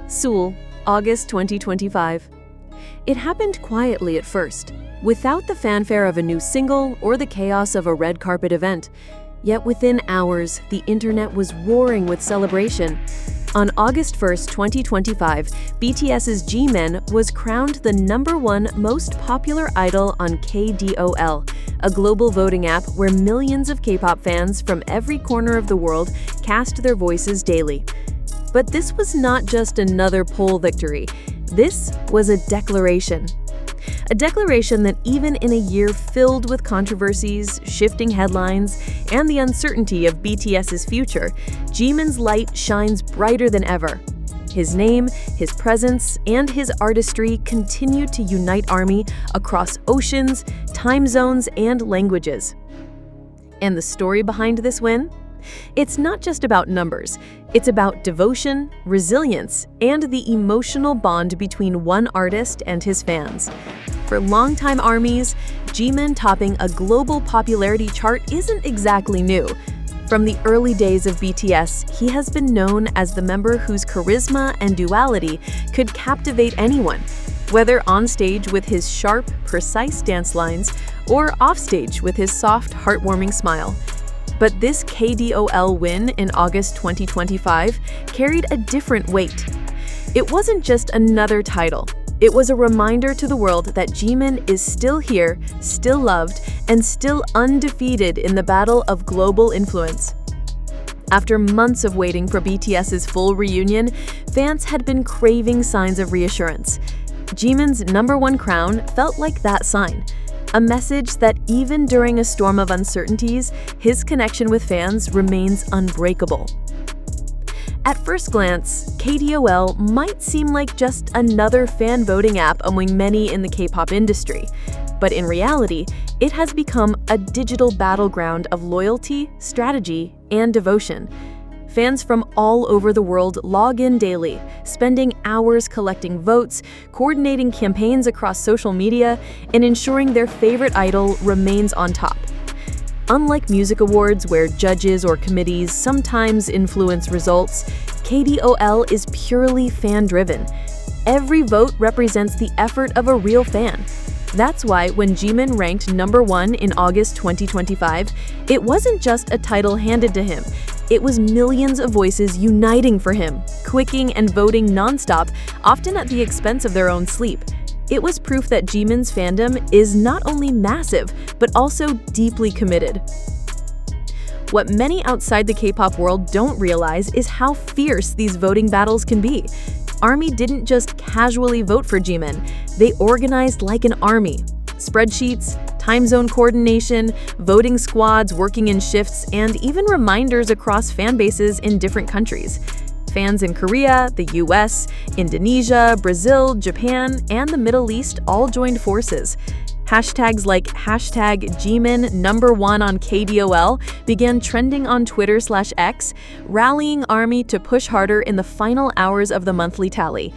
Seoul, August 2025. It happened quietly at first, without the fanfare of a new single or the chaos of a red carpet event. Yet within hours, the internet was roaring with celebration. On August 1st, 2025, BTS's Jimin was crowned the #1 most popular idol on KDOL, a global voting app where millions of K-pop fans from every corner of the world cast their voices daily. But this was not just another poll victory. This was a declaration. A declaration that even in a year filled with controversies, shifting headlines, and the uncertainty of BTS's future, Jimin's light shines brighter than ever. His name, his presence, and his artistry continue to unite ARMY across oceans, time zones, and languages. And the story behind this win? It's not just about numbers. It's about devotion, resilience, and the emotional bond between one artist and his fans. For longtime ARMYs, Jimin topping a global popularity chart isn't exactly new. From the early days of BTS, he has been known as the member whose charisma and duality could captivate anyone, whether on stage with his sharp, precise dance lines or offstage with his soft, heartwarming smile. But this KDOL win in August 2025 carried a different weight. It wasn't just another title. It was a reminder to the world that Jimin is still here, still loved, and still undefeated in the battle of global influence. After months of waiting for BTS's full reunion, fans had been craving signs of reassurance. Jimin's #1 crown felt like that sign. A message that even during a storm of uncertainties, his connection with fans remains unbreakable. At first glance, KDOL might seem like just another fan voting app among many in the K-pop industry. But in reality, it has become a digital battleground of loyalty, strategy, and devotion. Fans from all over the world log in daily, spending hours collecting votes, coordinating campaigns across social media, and ensuring their favorite idol remains on top. Unlike music awards where judges or committees sometimes influence results, KDOL is purely fan-driven. Every vote represents the effort of a real fan. That's why when Jimin ranked #1 in August 2025, it wasn't just a title handed to him. It was millions of voices uniting for him, clicking and voting nonstop, often at the expense of their own sleep. It was proof that Jimin's fandom is not only massive, but also deeply committed. What many outside the K-pop world don't realize is how fierce these voting battles can be. ARMY didn't just casually vote for Jimin, they organized like an army. Spreadsheets, time zone coordination, voting squads working in shifts, and even reminders across fan bases in different countries. Fans in Korea, the US, Indonesia, Brazil, Japan, and the Middle East all joined forces. Hashtags like #Jimin #1 on KDOL began trending on Twitter/X, rallying ARMY to push harder in the final hours of the monthly tally.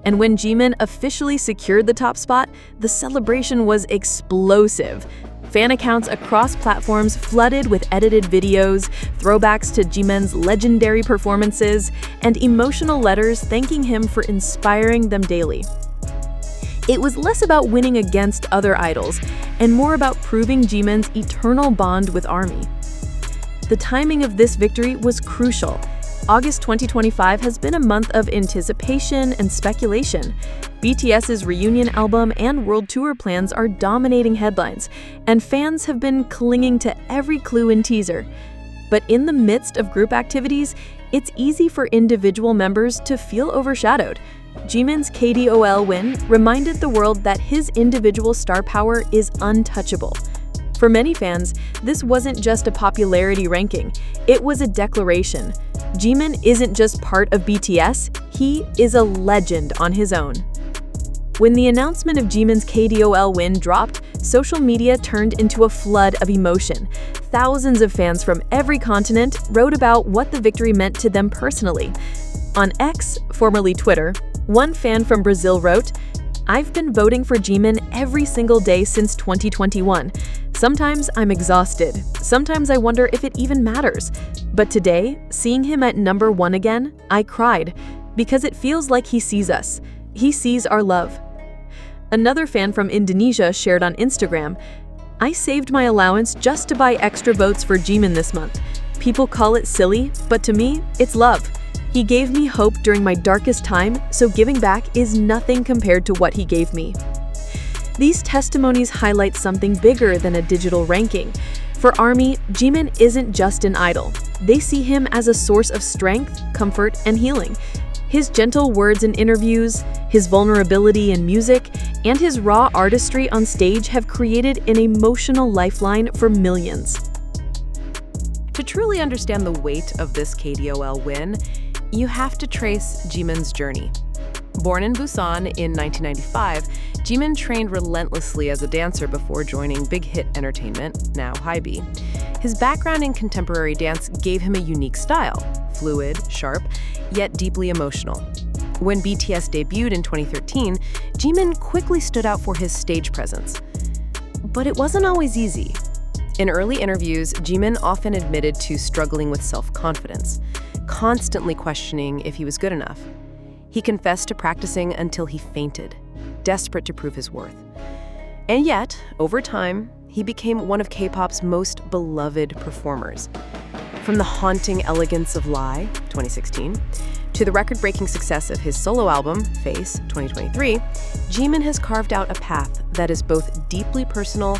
And when Jimin officially secured the top spot, the celebration was explosive. Fan accounts across platforms flooded with edited videos, throwbacks to Jimin's legendary performances, and emotional letters thanking him for inspiring them daily. It was less about winning against other idols, and more about proving Jimin's eternal bond with ARMY. The timing of this victory was crucial. August 2025 has been a month of anticipation and speculation. BTS's reunion album and world tour plans are dominating headlines, and fans have been clinging to every clue and teaser. But in the midst of group activities, it's easy for individual members to feel overshadowed. Jimin's KDOL win reminded the world that his individual star power is untouchable. For many fans, this wasn't just a popularity ranking, it was a declaration. Jimin isn't just part of BTS, he is a legend on his own. When the announcement of Jimin's KDOL win dropped, social media turned into a flood of emotion. Thousands of fans from every continent wrote about what the victory meant to them personally. On X, formerly Twitter, one fan from Brazil wrote, "I've been voting for Jimin every single day since 2021. Sometimes I'm exhausted. Sometimes I wonder if it even matters. But today, seeing him at #1 again, I cried. Because it feels like he sees us. He sees our love. Another fan from Indonesia shared on Instagram, "I saved my allowance just to buy extra votes for Jimin this month. People call it silly, but to me, it's love. He gave me hope during my darkest time, so giving back is nothing compared to what he gave me." These testimonies highlight something bigger than a digital ranking. For ARMY, Jimin isn't just an idol. They see him as a source of strength, comfort, and healing. His gentle words in interviews, his vulnerability in music, and his raw artistry on stage have created an emotional lifeline for millions. To truly understand the weight of this KDOL win, you have to trace Jimin's journey. Born in Busan in 1995, Jimin trained relentlessly as a dancer before joining Big Hit Entertainment, now HYBE. His background in contemporary dance gave him a unique style, fluid, sharp, yet deeply emotional. When BTS debuted in 2013, Jimin quickly stood out for his stage presence. But it wasn't always easy. In early interviews, Jimin often admitted to struggling with self-confidence, constantly questioning if he was good enough. He confessed to practicing until he fainted, desperate to prove his worth. And yet, over time, he became one of K-pop's most beloved performers. From the haunting elegance of Lie, 2016, to the record-breaking success of his solo album, Face, 2023, Jimin has carved out a path that is both deeply personal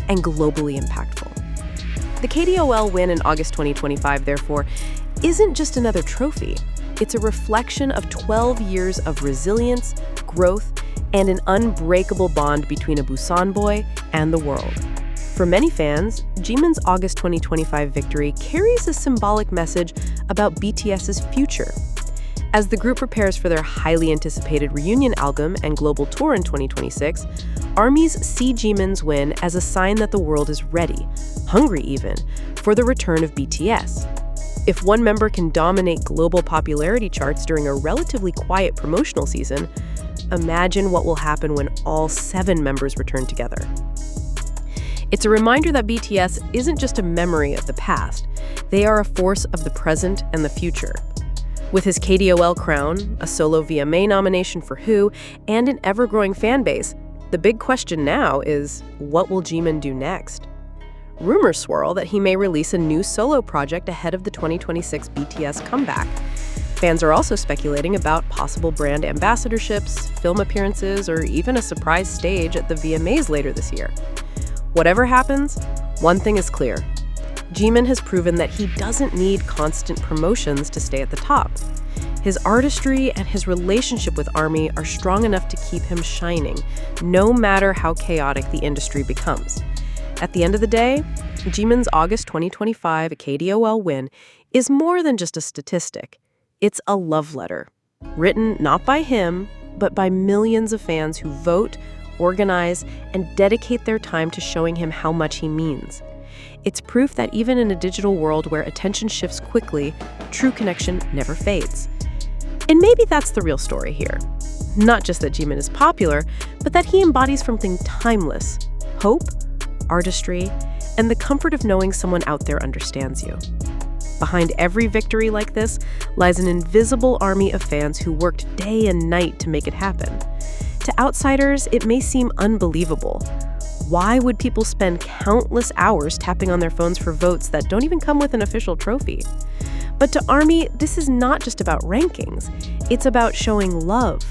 and globally impactful. The KDOL win in August 2025, therefore, isn't just another trophy. It's a reflection of 12 years of resilience, growth, and an unbreakable bond between a Busan boy and the world. For many fans, Jimin's August 2025 victory carries a symbolic message about BTS's future. As the group prepares for their highly anticipated reunion album and global tour in 2026, ARMYs see Jimin's win as a sign that the world is ready, hungry even, for the return of BTS. If one member can dominate global popularity charts during a relatively quiet promotional season, imagine what will happen when all 7 members return together. It's a reminder that BTS isn't just a memory of the past, they are a force of the present and the future. With his KDOL crown, a solo VMA nomination for Who, and an ever-growing fan base, the big question now is, what will Jimin do next? Rumors swirl that he may release a new solo project ahead of the 2026 BTS comeback. Fans are also speculating about possible brand ambassadorships, film appearances, or even a surprise stage at the VMAs later this year. Whatever happens, one thing is clear. Jimin has proven that he doesn't need constant promotions to stay at the top. His artistry and his relationship with ARMY are strong enough to keep him shining, no matter how chaotic the industry becomes. At the end of the day, Jimin's August 2025 KDOL win is more than just a statistic. It's a love letter, written not by him, but by millions of fans who vote, organize, and dedicate their time to showing him how much he means. It's proof that even in a digital world where attention shifts quickly, true connection never fades. And maybe that's the real story here. Not just that Jimin is popular, but that he embodies something timeless: hope, artistry, and the comfort of knowing someone out there understands you. Behind every victory like this lies an invisible army of fans who worked day and night to make it happen. To outsiders, it may seem unbelievable. Why would people spend countless hours tapping on their phones for votes that don't even come with an official trophy? But to ARMY, this is not just about rankings. It's about showing love,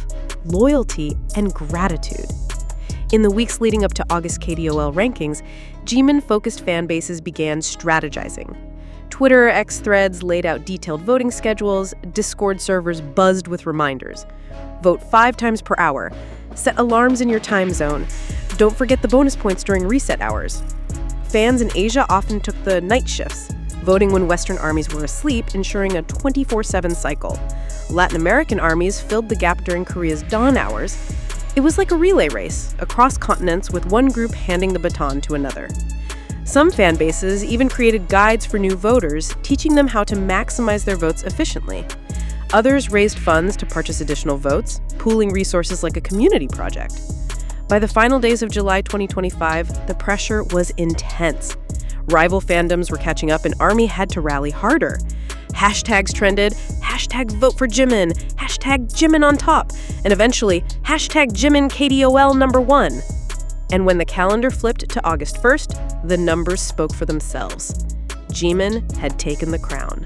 loyalty, and gratitude. In the weeks leading up to August KDOL rankings, Jimin-focused fan bases began strategizing. Twitter X threads laid out detailed voting schedules, Discord servers buzzed with reminders. Vote 5 times per hour. Set alarms in your time zone. Don't forget the bonus points during reset hours. Fans in Asia often took the night shifts, voting when Western armies were asleep, ensuring a 24/7 cycle. Latin American armies filled the gap during Korea's dawn hours. It was like a relay race, across continents with one group handing the baton to another. Some fan bases even created guides for new voters, teaching them how to maximize their votes efficiently. Others raised funds to purchase additional votes, pooling resources like a community project. By the final days of July 2025, the pressure was intense. Rival fandoms were catching up and ARMY had to rally harder. Hashtags trended, hashtag vote for Jimin, hashtag Jimin on top, and eventually, hashtag Jimin KDOL #1. And when the calendar flipped to August 1st, the numbers spoke for themselves. Jimin had taken the crown.